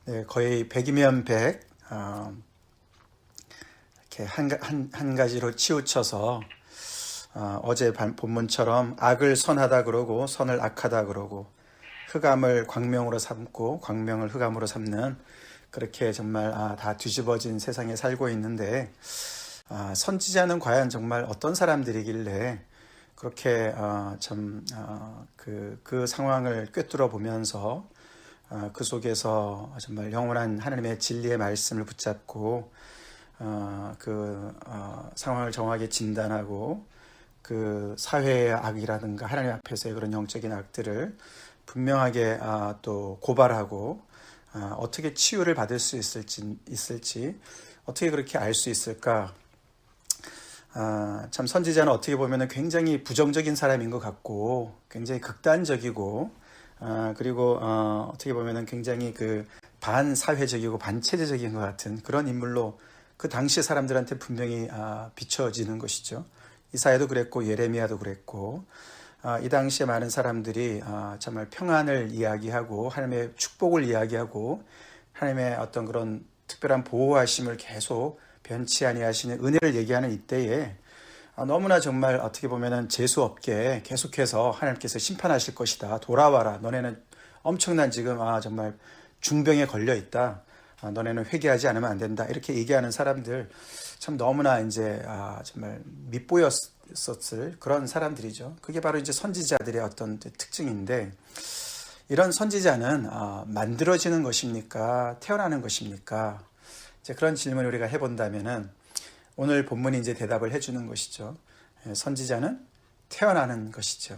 네, 거의 100이면 100, 이렇게 한 가지로 치우쳐서, 어제 본문처럼 악을 선하다 그러고, 선을 악하다 그러고, 흑암을 광명으로 삼고, 광명을 흑암으로 삼는, 그렇게 정말, 다 뒤집어진 세상에 살고 있는데, 선지자는 과연 정말 어떤 사람들이길래, 그렇게, 그 상황을 꿰뚫어 보면서, 그 속에서 정말 영원한 하나님의 진리의 말씀을 붙잡고 상황을 정확하게 진단하고 그 사회의 악이라든가 하나님 앞에서의 그런 영적인 악들을 분명하게 또 고발하고 어떻게 치유를 받을 수 있을지 어떻게 그렇게 알 수 있을까? 참 선지자는 어떻게 보면 굉장히 부정적인 사람인 것 같고 굉장히 극단적이고 그리고 어떻게 보면은 굉장히 그 반사회적이고 반체제적인 것 같은 그런 인물로 그 당시 사람들한테 분명히 비춰지는 것이죠. 이사야도 그랬고 예레미야도 그랬고 이 당시에 많은 사람들이 정말 평안을 이야기하고 하나님의 축복을 이야기하고 하나님의 어떤 그런 특별한 보호하심을 계속 변치 아니하시는 은혜를 얘기하는 이때에 너무나 정말 어떻게 보면은 재수없게 계속해서 하나님께서 심판하실 것이다. 돌아와라. 너네는 엄청난 지금 정말 중병에 걸려 있다. 너네는 회개하지 않으면 안 된다. 이렇게 얘기하는 사람들 참 너무나 이제 정말 밉보였었을 그런 사람들이죠. 그게 바로 이제 선지자들의 어떤 특징인데 이런 선지자는 만들어지는 것입니까? 태어나는 것입니까? 이제 그런 질문을 우리가 해본다면은 오늘 본문이 이제 대답을 해주는 것이죠. 선지자는 태어나는 것이죠.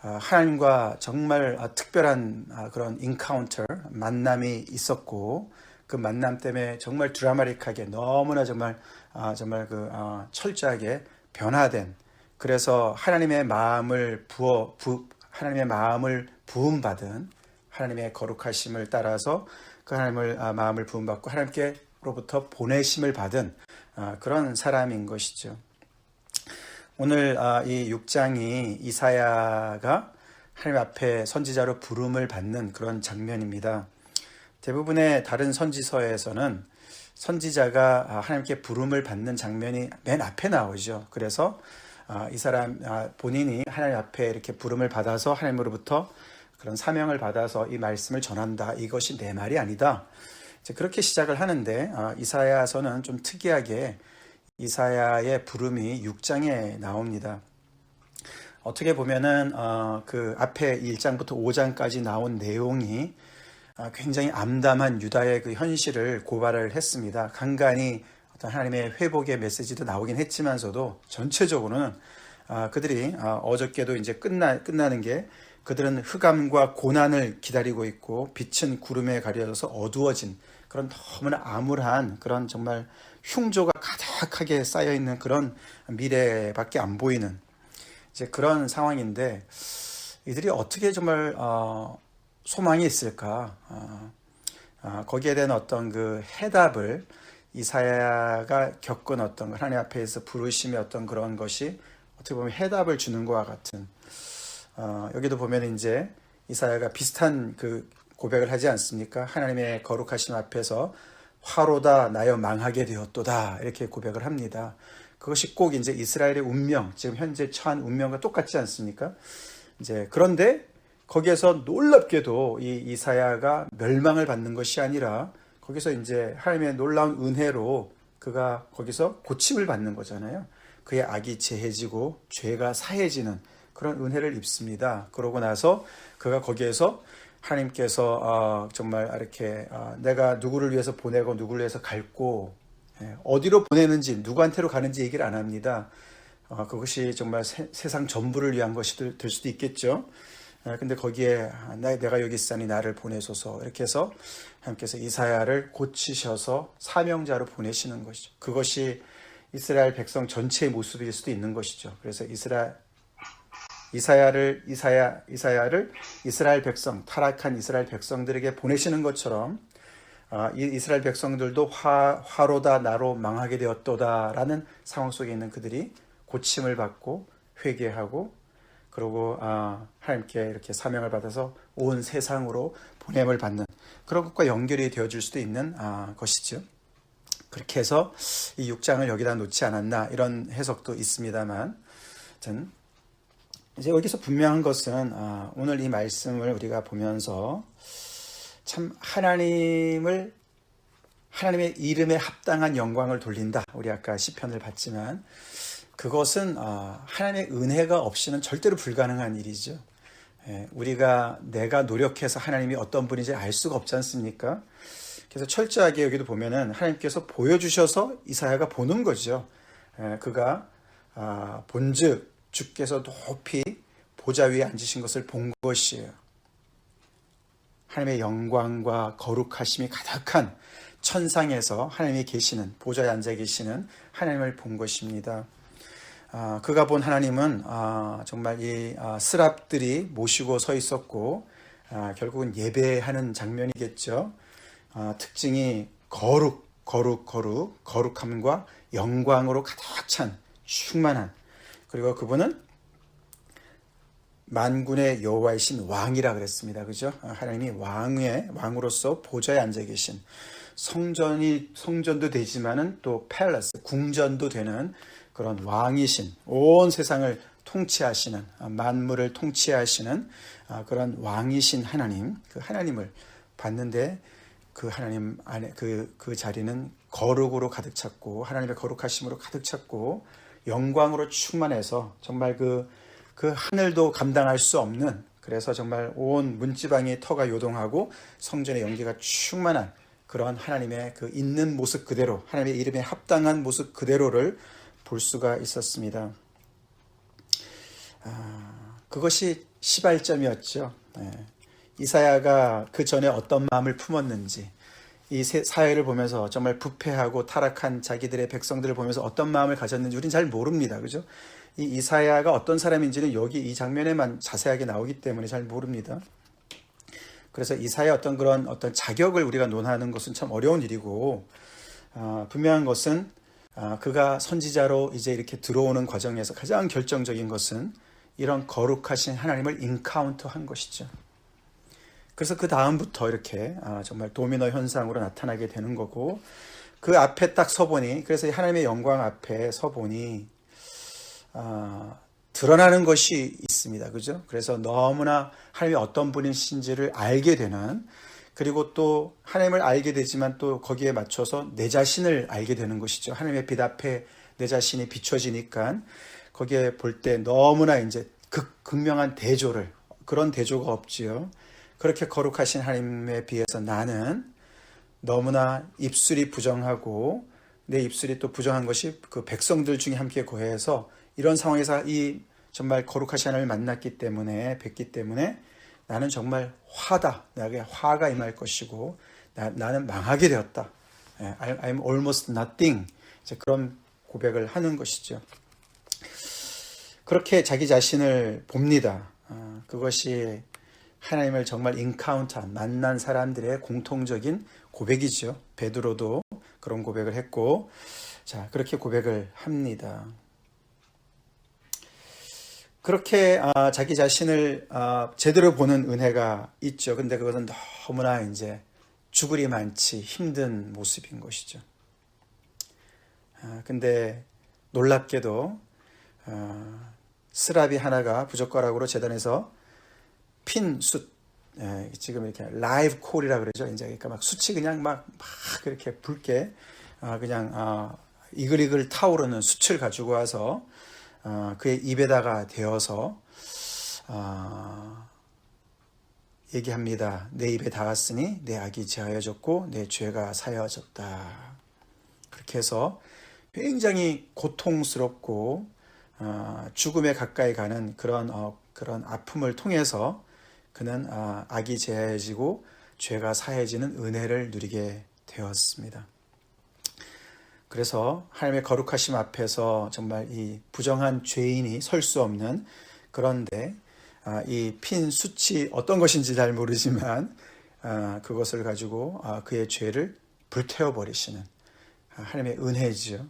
하나님과 정말 특별한 그런 인카운터, 만남이 있었고 그 만남 때문에 정말 드라마틱하게 너무나 정말 철저하게 변화된 그래서 하나님의 마음을 부음받은 하나님의 거룩하심을 따라서 그 하나님을 마음을 부음받고 하나님께로부터 보내심을 받은 그런 사람인 것이죠. 오늘 이 6장이 이사야가 하나님 앞에 선지자로 부름을 받는 그런 장면입니다. 대부분의 다른 선지서에서는 선지자가 하나님께 부름을 받는 장면이 맨 앞에 나오죠. 그래서 이 사람 본인이 하나님 앞에 이렇게 부름을 받아서 하나님으로부터 그런 사명을 받아서 이 말씀을 전한다. 이것이 내 말이 아니다. 그렇게 시작을 하는데 이사야서는 좀 특이하게 이사야의 부름이 6장에 나옵니다. 어떻게 보면은 그 앞에 1장부터 5장까지 나온 내용이 굉장히 암담한 유다의 그 현실을 고발을 했습니다. 간간히 어떤 하나님의 회복의 메시지도 나오긴 했지만서도 전체적으로는 그들이 어저께도 이제 끝나는 게 그들은 흑암과 고난을 기다리고 있고 빛은 구름에 가려져서 어두워진 그런 너무나 암울한 그런 정말 흉조가 가득하게 쌓여있는 그런 미래밖에 안 보이는 이제 그런 상황인데 이들이 어떻게 정말 소망이 있을까? 거기에 대한 어떤 그 해답을 이사야가 겪은 어떤 하나님 앞에서 부르심의 어떤 그런 것이 어떻게 보면 해답을 주는 것과 같은 여기도 보면 이제 이사야가 비슷한 그 고백을 하지 않습니까? 하나님의 거룩하심 앞에서 화로다 나여 망하게 되었도다 이렇게 고백을 합니다. 그것이 꼭 이제 이스라엘의 운명, 지금 현재 처한 운명과 똑같지 않습니까? 이제 그런데 거기에서 놀랍게도 이 이사야가 멸망을 받는 것이 아니라 거기서 이제 하나님의 놀라운 은혜로 그가 거기서 고침을 받는 거잖아요. 그의 악이 제해지고 죄가 사해지는 그런 은혜를 입습니다. 그러고 나서 그가 거기에서 하나님께서 정말 이렇게 내가 누구를 위해서 보내고 누구를 위해서 갈고 어디로 보내는지 누구한테로 가는지 얘기를 안 합니다. 그것이 정말 세상 전부를 위한 것이 될 수도 있겠죠. 근데 거기에 내가 여기 있으니 나를 보내소서 이렇게 해서 하나님께서 이사야를 고치셔서 사명자로 보내시는 것이죠. 그것이 이스라엘 백성 전체의 모습일 수도 있는 것이죠. 그래서 이사야를 이스라엘 백성, 타락한 이스라엘 백성들에게 보내시는 것처럼 이 이스라엘 백성들도 화로다 나로 망하게 되었도다라는 상황 속에 있는 그들이 고침을 받고 회개하고 그리고 하나님께 이렇게 사명을 받아서 온 세상으로 보냄을 받는 그런 것과 연결이 되어질 수도 있는 것이죠. 그렇게 해서 이 6장을 여기다 놓지 않았나 이런 해석도 있습니다만, 이제 여기서 분명한 것은 오늘 이 말씀을 우리가 보면서 참 하나님의 이름에 합당한 영광을 돌린다. 우리 아까 시편을 봤지만 그것은 하나님의 은혜가 없이는 절대로 불가능한 일이죠. 내가 노력해서 하나님이 어떤 분인지 알 수가 없지 않습니까? 그래서 철저하게 여기도 보면은 하나님께서 보여주셔서 이사야가 보는 거죠. 그가 본즉 주께서 높이 보좌 위에 앉으신 것을 본 것이에요. 하나님의 영광과 거룩하심이 가득한 천상에서 하나님이 계시는, 보좌에 앉아 계시는 하나님을 본 것입니다. 그가 본 하나님은 정말 이 스랍들이 모시고 서 있었고 결국은 예배하는 장면이겠죠. 특징이 거룩함과 영광으로 가득 찬 충만한, 그리고 그분은 만군의 여호와이신 왕이라 그랬습니다. 그죠? 하나님이 왕으로서 보좌에 앉아 계신, 성전도 되지만은 또 팰러스, 궁전도 되는 그런 왕이신, 온 세상을 통치하시는, 만물을 통치하시는 그런 왕이신 하나님, 그 하나님을 봤는데 그 하나님 안에 그 자리는 거룩으로 가득 찼고 하나님의 거룩하심으로 가득 찼고 영광으로 충만해서 정말 그 하늘도 감당할 수 없는, 그래서 정말 온 문지방이 터가 요동하고 성전의 연기가 충만한 그런 하나님의 그 있는 모습 그대로, 하나님의 이름에 합당한 모습 그대로를 볼 수가 있었습니다. 그것이 시발점이었죠. 이사야가 그 전에 어떤 마음을 품었는지, 이 사회를 보면서 정말 부패하고 타락한 자기들의 백성들을 보면서 어떤 마음을 가졌는지 우리는 잘 모릅니다. 그죠? 이 이사야가 어떤 사람인지는 여기 이 장면에만 자세하게 나오기 때문에 잘 모릅니다. 그래서 이사야의 어떤 자격을 우리가 논하는 것은 참 어려운 일이고, 분명한 것은 그가 선지자로 이제 이렇게 들어오는 과정에서 가장 결정적인 것은 이런 거룩하신 하나님을 인카운터한 것이죠. 그래서 그 다음부터 이렇게 정말 도미노 현상으로 나타나게 되는 거고, 그 앞에 딱 서보니, 그래서 하나님의 영광 앞에 서보니 드러나는 것이 있습니다. 그죠? 그래서 너무나 하나님이 어떤 분이신지를 알게 되는, 그리고 또 하나님을 알게 되지만 또 거기에 맞춰서 내 자신을 알게 되는 것이죠. 하나님의 빛 앞에 내 자신이 비춰지니까 거기에 볼 때 너무나 이제 극명한 대조를, 그런 대조가 없지요. 그렇게 거룩하신 하나님에 비해서 나는 너무나 입술이 부정하고 내 입술이 또 부정한 것이 그 백성들 중에 함께 거해서 이런 상황에서 이 정말 거룩하신 하나님을 뵙기 때문에 나는 정말 나에게 화가 임할 것이고 나는 망하게 되었다. I'm almost nothing. 이제 그런 고백을 하는 것이죠. 그렇게 자기 자신을 봅니다. 그것이 하나님을 정말 인카운트한, 만난 사람들의 공통적인 고백이죠. 베드로도 그런 고백을 했고, 자, 그렇게 고백을 합니다. 그렇게 자기 자신을 제대로 보는 은혜가 있죠. 근데 그것은 너무나 이제 죽으리 많지 힘든 모습인 것이죠. 근데 놀랍게도 스랍이 하나가 부젓가락으로 제단에서 핀 숯, 지금 이렇게 라이브 콜이라 그러죠. 이제 그러니까 막 숯이 그냥 막 그렇게 붉게 그냥 이글이글 타오르는 숯을 가지고 와서 그의 입에다가 대어서 얘기합니다. 내 입에 닿았으니 내 악이 제하여졌고 내 죄가 사여졌다. 그렇게 해서 굉장히 고통스럽고 죽음에 가까이 가는 그런 아픔을 통해서 그는 악이 제하여지고 죄가 사해지는 은혜를 누리게 되었습니다. 그래서 하나님의 거룩하심 앞에서 정말 이 부정한 죄인이 설 수 없는, 그런데 이 핀 숯이 어떤 것인지 잘 모르지만 그것을 가지고 그의 죄를 불태워버리시는 하나님의 은혜지요.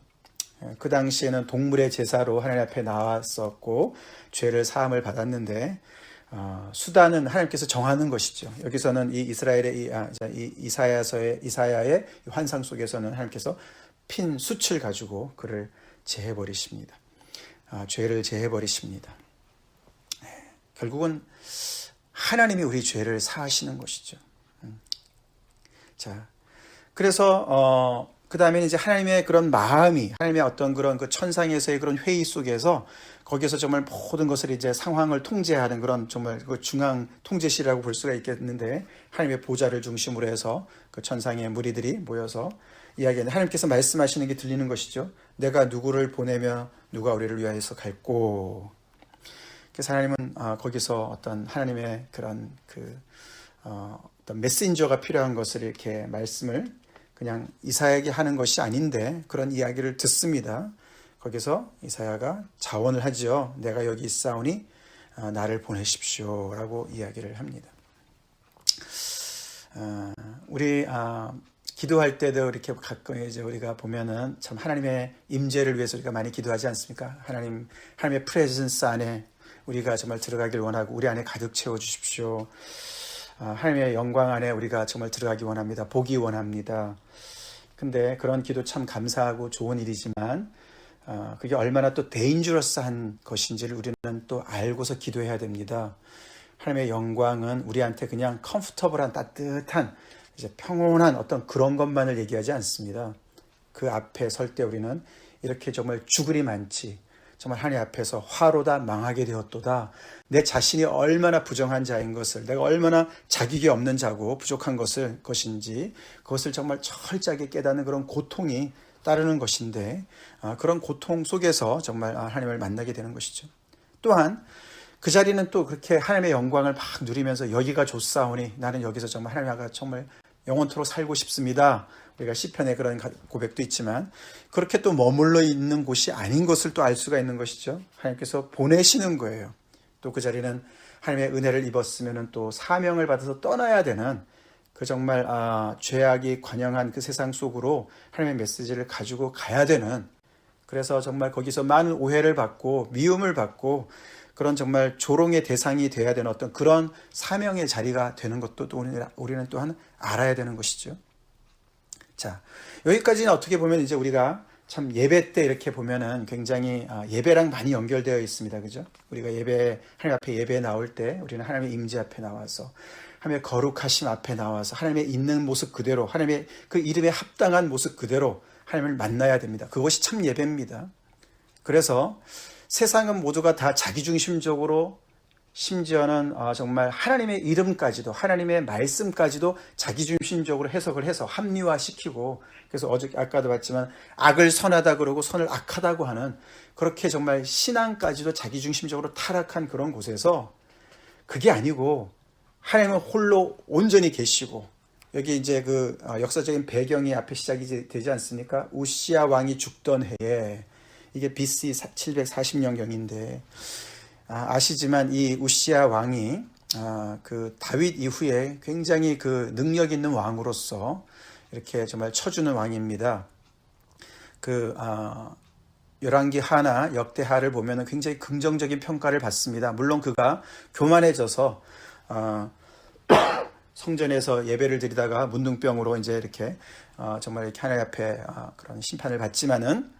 그 당시에는 동물의 제사로 하나님 앞에 나왔었고 죄를 사함을 받았는데 수단은 하나님께서 정하는 것이죠. 여기서는 이 이스라엘의 이사야의 환상 속에서는 하나님께서 핀 숯을 가지고 그를 제해버리십니다. 죄를 제해버리십니다. 결국은 하나님이 우리 죄를 사하시는 것이죠. 자, 그래서 그 다음에 이제 하나님의 그런 마음이, 하나님의 어떤 그런 그 천상에서의 그런 회의 속에서 거기서 정말 모든 것을 이제 상황을 통제하는 그런 정말 그 중앙 통제실이라고 볼 수가 있겠는데, 하나님의 보좌를 중심으로 해서 그 천상의 무리들이 모여서 이야기하는, 하나님께서 말씀하시는 게 들리는 것이죠. 내가 누구를 보내며 누가 우리를 위하여서 갈꼬. 그래서 하나님은 거기서 어떤 하나님의 그런 어떤 메신저가 필요한 것을 이렇게 말씀을 그냥 이사야에게 하는 것이 아닌데 그런 이야기를 듣습니다. 거기서 이사야가 자원을 하죠. 내가 여기 있사오니 나를 보내십시오 라고 이야기를 합니다. 우리 기도할 때도 이렇게 가끔 이제 우리가 보면은 참 하나님의 임재를 위해서 우리가 많이 기도하지 않습니까? 하나님의 프레젠스 안에 우리가 정말 들어가길 원하고 우리 안에 가득 채워 주십시오. 하나님의 영광 안에 우리가 정말 들어가기 원합니다. 보기 원합니다. 근데 그런 기도 참 감사하고 좋은 일이지만 그게 얼마나 또 데인저러스한 것인지를 우리는 또 알고서 기도해야 됩니다. 하나님의 영광은 우리한테 그냥 컴포터블한 따뜻한 이제 평온한 어떤 그런 것만을 얘기하지 않습니다. 그 앞에 설 때 우리는 이렇게 정말 죽으리 많지, 정말 하나님 앞에서 화로다 망하게 되었도다, 내 자신이 얼마나 부정한 자인 것을, 내가 얼마나 자격이 없는 자고 부족한 것인지 그것을 정말 철저하게 깨닫는 그런 고통이 따르는 것인데, 그런 고통 속에서 정말 하나님을 만나게 되는 것이죠. 또한 그 자리는 또 그렇게 하나님의 영광을 막 누리면서 여기가 좋사오니 나는 여기서 정말 하나님과 정말 영원토록 살고 싶습니다. 우리가 시편에 그런 고백도 있지만 그렇게 또 머물러 있는 곳이 아닌 것을 또 알 수가 있는 것이죠. 하나님께서 보내시는 거예요. 또 그 자리는 하나님의 은혜를 입었으면 또 사명을 받아서 떠나야 되는 그 정말 죄악이 관영한 그 세상 속으로 하나님의 메시지를 가지고 가야 되는, 그래서 정말 거기서 많은 오해를 받고 미움을 받고 그런 정말 조롱의 대상이 되어야 되는 어떤 그런 사명의 자리가 되는 것도 또 우리는 또한 알아야 되는 것이죠. 자, 여기까지는 어떻게 보면 이제 우리가 참 예배 때 이렇게 보면은 굉장히 예배랑 많이 연결되어 있습니다. 그죠? 우리가 하나님 앞에 예배에 나올 때 우리는 하나님의 임재 앞에 나와서 하나님의 거룩하심 앞에 나와서 하나님의 있는 모습 그대로, 하나님의 그 이름에 합당한 모습 그대로 하나님을 만나야 됩니다. 그것이 참 예배입니다. 그래서 세상은 모두가 다 자기중심적으로, 심지어는 정말 하나님의 이름까지도, 하나님의 말씀까지도 자기중심적으로 해석을 해서 합리화시키고, 그래서 아까도 봤지만 악을 선하다 그러고 선을 악하다고 하는, 그렇게 정말 신앙까지도 자기중심적으로 타락한 그런 곳에서 그게 아니고 하나님은 홀로 온전히 계시고, 여기 이제 그 역사적인 배경이 앞에 시작이 되지 않습니까? 우시야 왕이 죽던 해에, 이게 BC 740년경인데 아시지만 이 우시야 왕이 그 다윗 이후에 굉장히 그 능력 있는 왕으로서 이렇게 정말 쳐주는 왕입니다. 그 열왕기 하나 역대하를 보면은 굉장히 긍정적인 평가를 받습니다. 물론 그가 교만해져서 성전에서 예배를 드리다가 문둥병으로 이제 이렇게 정말 이렇게 하나님 앞에 그런 심판을 받지만은,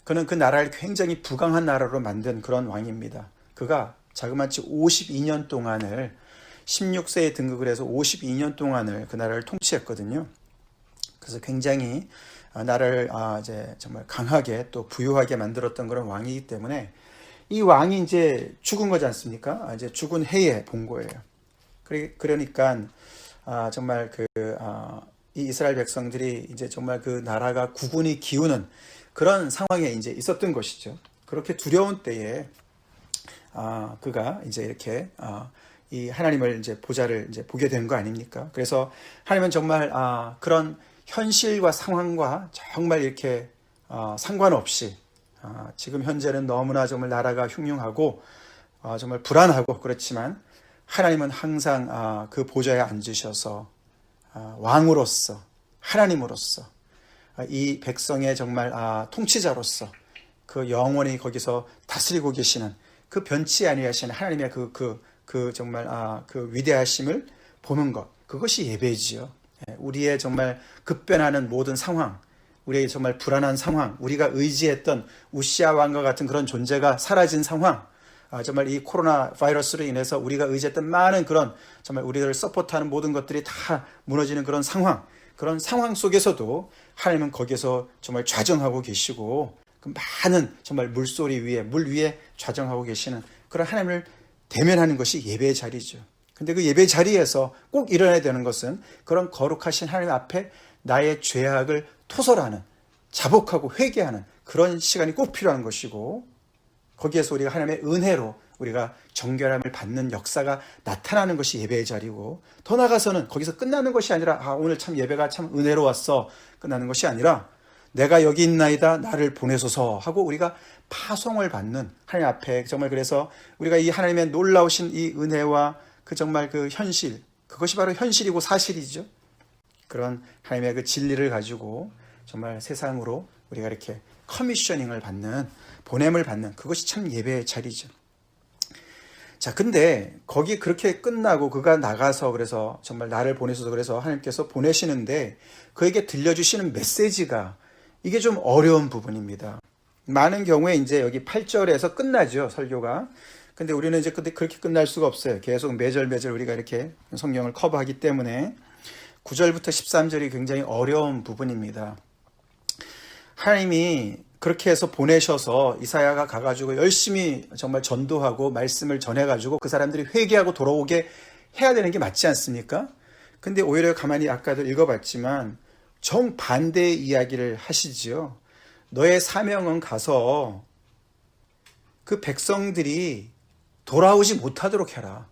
그는 그 나라를 굉장히 부강한 나라로 만든 그런 왕입니다. 그가 자그마치 52년 동안을, 16세에 등극을 해서 52년 동안을 그 나라를 통치했거든요. 그래서 굉장히 나라를 이제 정말 강하게 또 부유하게 만들었던 그런 왕이기 때문에, 이 왕이 이제 죽은 거지 않습니까? 이제 죽은 해에 본 거예요. 그러니까 정말 이 이스라엘 백성들이 이제 정말 그 나라가 국운이 기우는 그런 상황에 이제 있었던 것이죠. 그렇게 두려운 때에 그가 이제 이렇게 이 하나님을 이제 보좌를 이제 보게 된 거 아닙니까? 그래서 하나님은 정말 그런 현실과 상황과 정말 이렇게 상관없이 지금 현재는 너무나 정말 나라가 흉흉하고 정말 불안하고 그렇지만, 하나님은 항상 그 보좌에 앉으셔서 왕으로서, 하나님으로서, 이 백성의 정말 통치자로서 그 영원히 거기서 다스리고 계시는, 그 변치 아니하시는 하나님의 그 그 정말 그 위대하심을 보는 것, 그것이 예배지요. 우리의 정말 급변하는 모든 상황, 우리의 정말 불안한 상황, 우리가 의지했던 우시아 왕과 같은 그런 존재가 사라진 상황, 정말 이 코로나 바이러스로 인해서 우리가 의지했던 많은 그런 정말 우리를 서포트하는 모든 것들이 다 무너지는 그런 상황 속에서도 하나님은 거기에서 정말 좌정하고 계시고, 그 많은 정말 물 위에 좌정하고 계시는 그런 하나님을 대면하는 것이 예배의 자리죠. 근데 그 예배 자리에서 꼭 일어나야 되는 것은 그런 거룩하신 하나님 앞에 나의 죄악을 토설하는, 자복하고 회개하는 그런 시간이 꼭 필요한 것이고, 거기에서 우리가 하나님의 은혜로 우리가 정결함을 받는 역사가 나타나는 것이 예배의 자리고, 더 나아가서는 거기서 끝나는 것이 아니라 오늘 참 예배가 참 은혜로웠어 끝나는 것이 아니라 내가 여기 있나이다 나를 보내소서 하고 우리가 파송을 받는 하나님 앞에, 정말 그래서 우리가 이 하나님의 놀라우신 이 은혜와 그 정말 그 현실, 그것이 바로 현실이고 사실이죠. 그런 하나님의 그 진리를 가지고 정말 세상으로 우리가 이렇게 커미셔닝을 받는, 보냄을 받는, 그것이 참 예배의 자리죠. 자, 근데 거기 그렇게 끝나고 그가 나가서 그래서 정말 나를 보내셔서 그래서 하나님께서 보내시는데 그에게 들려주시는 메시지가 이게 좀 어려운 부분입니다. 많은 경우에 이제 여기 8절에서 끝나죠, 설교가. 근데 우리는 이제 그렇게 끝날 수가 없어요. 계속 매절 우리가 이렇게 성경을 커버하기 때문에 9절부터 13절이 굉장히 어려운 부분입니다. 하나님이 그렇게 해서 보내셔서 이사야가 가가지고 열심히 정말 전도하고 말씀을 전해가지고 그 사람들이 회개하고 돌아오게 해야 되는 게 맞지 않습니까? 근데 오히려 가만히 아까도 읽어봤지만 정반대의 이야기를 하시지요. 너의 사명은 가서 그 백성들이 돌아오지 못하도록 해라.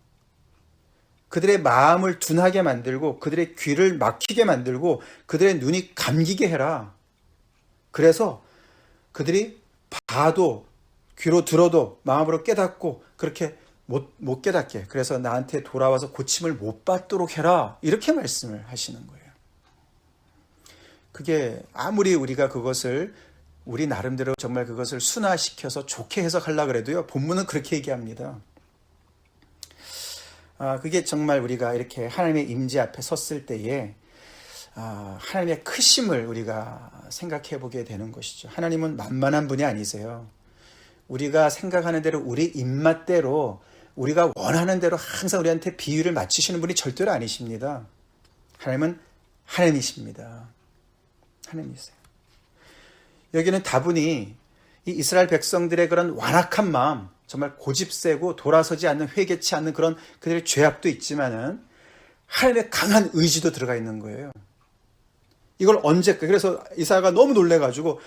그들의 마음을 둔하게 만들고 그들의 귀를 막히게 만들고 그들의 눈이 감기게 해라. 그래서 그들이 봐도 귀로 들어도 마음으로 깨닫고 그렇게 못 깨닫게, 그래서 나한테 돌아와서 고침을 못 받도록 해라. 이렇게 말씀을 하시는 거예요. 그게 아무리 우리가 그것을 우리 나름대로 정말 그것을 순화시켜서 좋게 해석하려고 그래도요, 본문은 그렇게 얘기합니다. 그게 정말 우리가 이렇게 하나님의 임재 앞에 섰을 때에 하나님의 크심을 우리가 생각해 보게 되는 것이죠. 하나님은 만만한 분이 아니세요. 우리가 생각하는 대로 우리 입맛대로 우리가 원하는 대로 항상 우리한테 비유를 맞추시는 분이 절대로 아니십니다. 하나님은 하나님이십니다. 하나님이세요. 여기는 다분히 이 이스라엘 백성들의 그런 완악한 마음, 정말 고집세고 돌아서지 않는, 회개치 않는 그런 그들의 죄악도 있지만은 하나님의 강한 의지도 들어가 있는 거예요. 이걸 그래서 이사야가 너무 놀래가지고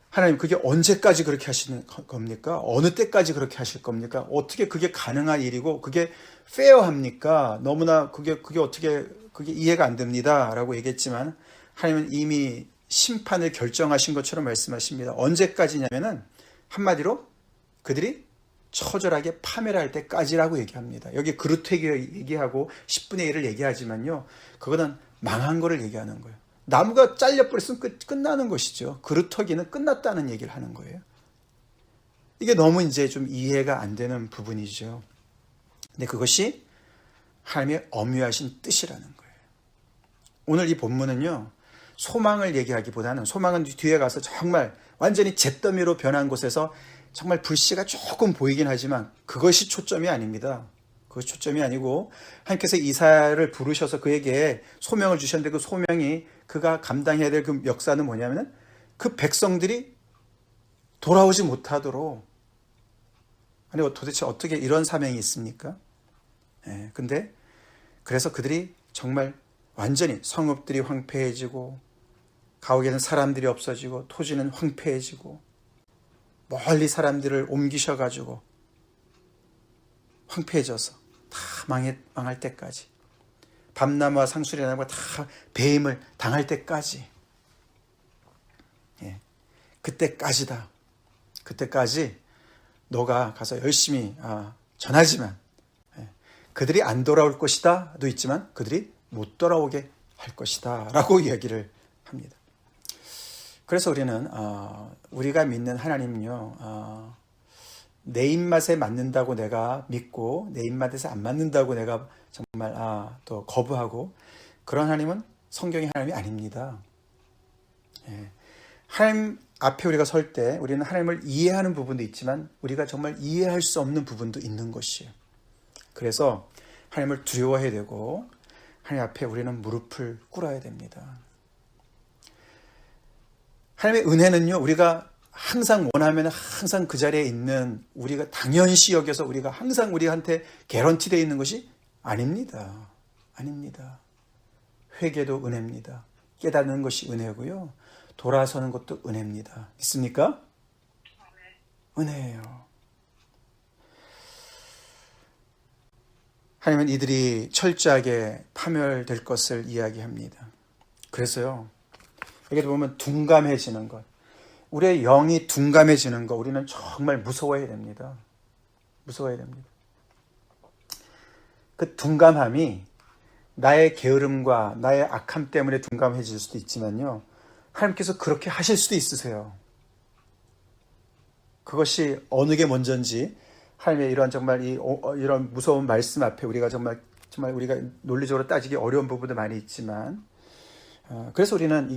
하나님 그게 언제까지 그렇게 하시는 겁니까? 어느 때까지 그렇게 하실 겁니까? 어떻게 그게 가능한 일이고 그게 페어합니까? 너무나 그게 어떻게 그게 이해가 안 됩니다. 라고 얘기했지만 하나님은 이미 심판을 결정하신 것처럼 말씀하십니다. 언제까지냐면은 한마디로 그들이 처절하게 파멸할 때까지라고 얘기합니다. 여기 그루터기 얘기하고 10분의 1을 얘기하지만요, 그거는 망한 거를 얘기하는 거예요. 나무가 잘려버렸으면 끝나는 것이죠. 그루터기는 끝났다는 얘기를 하는 거예요. 이게 너무 이제 좀 이해가 안 되는 부분이죠. 근데 그것이 하나님의 엄유하신 뜻이라는 거예요. 오늘 이 본문은요, 소망을 얘기하기보다는, 소망은 뒤에 가서 정말 완전히 잿더미로 변한 곳에서 정말 불씨가 조금 보이긴 하지만 그것이 초점이 아닙니다. 그것이 초점이 아니고 하나님께서 이사야를 부르셔서 그에게 소명을 주셨는데 그 소명이 그가 감당해야 될 그 역사는 뭐냐면 그 백성들이 돌아오지 못하도록, 아니 도대체 어떻게 이런 사명이 있습니까? 근데 그래서 그들이 정말 완전히 성읍들이 황폐해지고 가옥에는 사람들이 없어지고 토지는 황폐해지고 멀리 사람들을 옮기셔가지고 황폐해져서 다 망할 때까지, 밤나무와 상수리나무가 다 배임을 당할 때까지, 그때까지다. 그때까지 너가 가서 열심히 전하지만 그들이 안 돌아올 것이다도 있지만 그들이 못 돌아오게 할 것이다 라고 이야기를 합니다. 그래서 우리는 우리가 믿는 하나님은요, 내 입맛에 맞는다고 내가 믿고 내 입맛에서 안 맞는다고 내가 정말 또 거부하고 그런 하나님은 성경의 하나님이 아닙니다. 예. 하나님 앞에 우리가 설 때 우리는 하나님을 이해하는 부분도 있지만 우리가 정말 이해할 수 없는 부분도 있는 것이에요. 그래서 하나님을 두려워해야 되고 하나님 앞에 우리는 무릎을 꿇어야 됩니다. 하나님의 은혜는요, 우리가 항상 원하면 항상 그 자리에 있는 우리가 당연시 여겨서 우리가 항상 우리한테 개런티되어 있는 것이 아닙니다. 아닙니다. 회개도 은혜입니다. 깨닫는 것이 은혜고요. 돌아서는 것도 은혜입니다. 믿습니까? 은혜예요. 하나님은 이들이 철저하게 파멸될 것을 이야기합니다. 그래서요, 여기 보면 둔감해지는 것, 우리의 영이 둔감해지는 것, 우리는 정말 무서워해야 됩니다. 무서워해야 됩니다. 그 둔감함이 나의 게으름과 나의 악함 때문에 둔감해질 수도 있지만요, 하나님께서 그렇게 하실 수도 있으세요. 그것이 어느 게 먼저인지 하나님의 이런 정말 이런 무서운 말씀 앞에 우리가 정말 우리가 논리적으로 따지기 어려운 부분도 많이 있지만, 그래서 우리는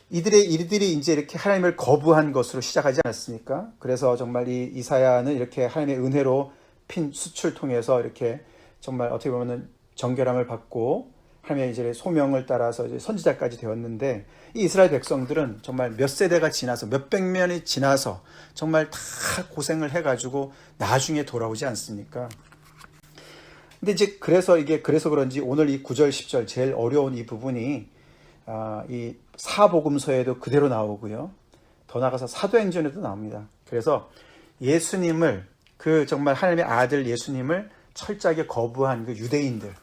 이들이 이제 이렇게 하나님을 거부한 것으로 시작하지 않았습니까? 그래서 정말 이 이사야는 이렇게 하나님의 은혜로 핀 숯을 통해서 이렇게 정말 어떻게 보면은 정결함을 받고 하나님의 이제 소명을 따라서 이제 선지자까지 되었는데, 이 이스라엘 백성들은 정말 몇 세대가 지나서 몇백 년이 지나서 정말 다 고생을 해가지고 나중에 돌아오지 않습니까? 근데 이제 그래서 그런지 오늘 이 9절 10절 제일 어려운 이 부분이 이 사복음서에도 그대로 나오고요. 더 나아가서 사도행전에도 나옵니다. 그래서 예수님을 정말 하나님의 아들 예수님을 철저하게 거부한 그 유대인들,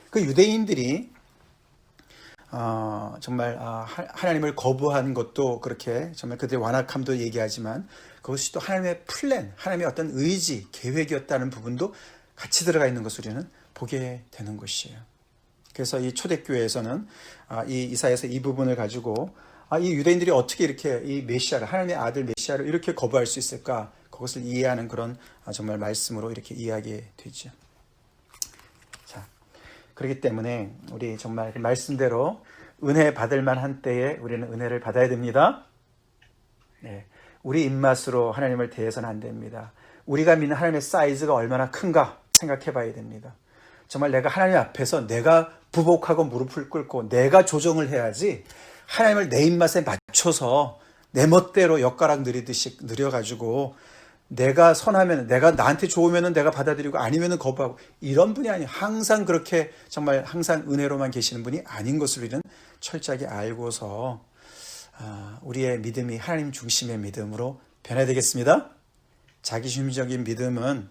그 유대인들이 정말 하나님을 거부한 것도 그렇게 정말 그들의 완악함도 얘기하지만 그것이 또 하나님의 플랜, 하나님의 어떤 의지, 계획이었다는 부분도 같이 들어가 있는 것을 우리는 보게 되는 것이에요. 그래서 이 초대교회에서는 이 이사야서 이 부분을 가지고 이 유대인들이 어떻게 이렇게 이 메시아를, 하나님의 아들 메시아를 이렇게 거부할 수 있을까? 그것을 이해하는 그런 정말 말씀으로 이렇게 이야기되죠. 자, 그렇기 때문에 우리 정말 그 말씀대로 은혜 받을 만한 때에 우리는 은혜를 받아야 됩니다. 네, 우리 입맛으로 하나님을 대해서는 안 됩니다. 우리가 믿는 하나님의 사이즈가 얼마나 큰가 생각해 봐야 됩니다. 정말 내가 하나님 앞에서 내가 부복하고 무릎을 꿇고 내가 조정을 해야지, 하나님을 내 입맛에 맞춰서 내 멋대로 엿가락 느리듯이 느려가지고 내가 선하면, 내가 나한테 좋으면 내가 받아들이고 아니면 거부하고 이런 분이 아니에요. 항상 그렇게 정말 항상 은혜로만 계시는 분이 아닌 것을 우리는 철저하게 알고서 우리의 믿음이 하나님 중심의 믿음으로 변해야 되겠습니다. 자기중심적인 믿음은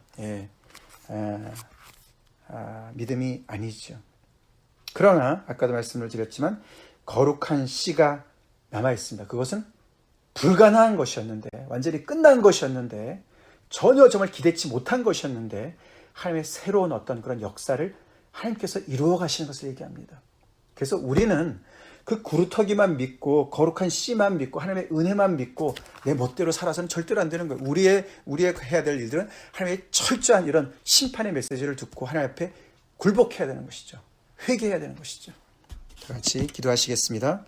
믿음이 아니죠. 그러나 아까도 말씀을 드렸지만 거룩한 씨가 남아있습니다. 그것은 불가능한 것이었는데, 완전히 끝난 것이었는데, 전혀 정말 기대치 못한 것이었는데 하나님의 새로운 어떤 그런 역사를 하나님께서 이루어 가시는 것을 얘기합니다. 그래서 우리는 그 구루터기만 믿고 거룩한 씨만 믿고 하나님의 은혜만 믿고 내 멋대로 살아서는 절대로 안 되는 거예요. 우리의 해야 될 일들은 하나님의 철저한 이런 심판의 메시지를 듣고 하나님 앞에 굴복해야 되는 것이죠. 회개해야 되는 것이죠. 다 같이 기도하시겠습니다.